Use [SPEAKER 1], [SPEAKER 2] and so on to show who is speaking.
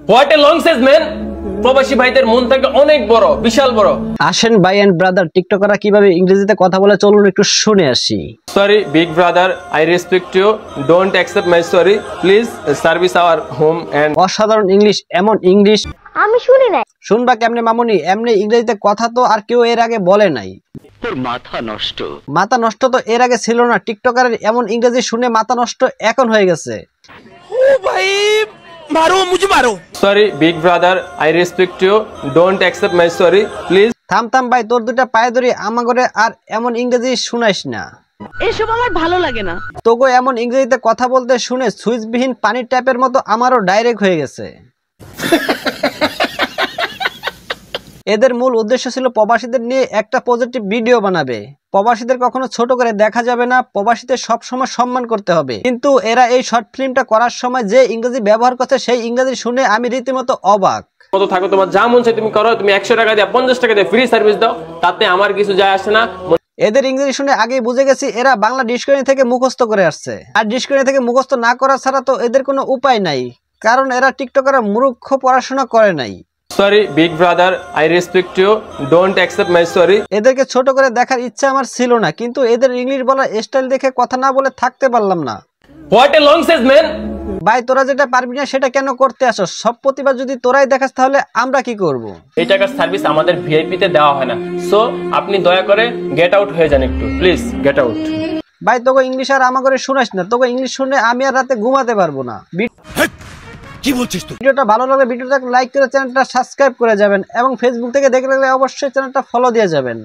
[SPEAKER 1] What a long Sage man. প্রবাসী ভাইদের মন থাকে অনেক বড়, বিশাল বড়।
[SPEAKER 2] আসেন ভাই এন্ড ব্রাদার, টিকটকাররা কিভাবে ইংরেজিতে কথা বলে চলুন একটু শুনে আসি।
[SPEAKER 1] Sorry big brother, I respect you, don't accept my sorry, please service our home end.
[SPEAKER 2] অসাধারণ ইংলিশ, এমন ইংলিশ
[SPEAKER 3] আমি শুনি নাই।
[SPEAKER 2] শুনবা কেমনে মামুনি? এমনি ইংরেজিতে কথা তো আর কেউ এর আগে বলে নাই।
[SPEAKER 4] তোর মাথা নষ্ট।
[SPEAKER 2] মাথা নষ্ট তো এর আগে ছিল না। টিকটকারের এমন ইংরেজি শুনে মাথা নষ্ট এখন হয়ে গেছে।
[SPEAKER 5] ও ভাই মারো, মুঝে মারো।
[SPEAKER 1] Sorry big brother, I respect you, don't accept my sorry, please.
[SPEAKER 2] থাম থাম ভাই, তোর দুটা পায়ে ধরি আমাগরে আর এমন ইংরেজি শুনাইস না।
[SPEAKER 6] এসব আমার ভালো লাগে না।
[SPEAKER 2] তোকে এমন ইংরেজিতে কথা বলতে শুনে সুইচবিহীন পানির ট্যাপের মতো আমারও ডাইরেক্ট হয়ে গেছে। এদের মূল উদ্দেশ্য ছিল প্রবাসীদের নিয়ে একটা পজিটিভ ভিডিও বানাবে। প্রবাসীদের কখনো ছোট করে দেখা যাবে না, প্রবাসীদের সবসময় সম্মান করতে হবে। কিন্তু এরা এই শর্ট ফিল্মটা করার সময় যে ইংরেজি ব্যবহার করছে সেই ইংরেজি শুনে আমি রীতিমতো অবাক।
[SPEAKER 1] কত থাকো, তোমার যা মন চাই তুমি করো। তুমি 100 টাকা দিয়ে 50 টাকা দিয়ে ফ্রি সার্ভিস দাও, তাতে আমার কিছু যায় আসে না।
[SPEAKER 2] এদের ইংরেজি শুনে আগেই বুঝে গেছি এরা বাংলা ডিকশনারি থেকে মুখস্থ করে আসছে। আর ডিকশনারি থেকে মুখস্থ না করা ছাড়া তো এদের কোনো উপায় নাই, কারণ এরা টিকটকাররা মূর্খ, পড়াশোনা করে নাই।
[SPEAKER 1] Sorry big brother, I respect you, don't accept my sorry.
[SPEAKER 2] এদেরকে ছোট করে দেখার ইচ্ছা আমার ছিল না, কিন্তু এদের ইংলিশ বলার স্টাইল দেখে কথা না বলে থাকতে পারলাম না।
[SPEAKER 1] What a long Sage man.
[SPEAKER 2] ভাই তোরা যেটা পারবি না সেটা কেন করতে আসো? সব প্রতিভা যদি তোরাই দেখাস তাহলে আমরা কি করব?
[SPEAKER 1] এই টাকার সার্ভিস আমাদের ভিআইপি তে দেওয়া হয় না। সো আপনি দয়া করে গেট আউট হয়ে যান একটু, প্লিজ গেট আউট।
[SPEAKER 2] ভাই তোকে ইংলিশ আর আমাকে শোনাস না, তোকে ইংলিশ শুনে আমি আর রাতে ঘুমাতে পারবো না।
[SPEAKER 5] কি বলছিস তুই?
[SPEAKER 2] ভিডিওটা ভালো লাগলে ভিডিওটাকে লাইক করে চ্যানেলটা সাবস্ক্রাইব করে যাবেন এবং ফেসবুক থেকে দেখে লাগলে অবশ্যই চ্যানেলটা ফলো দিয়ে যাবেন।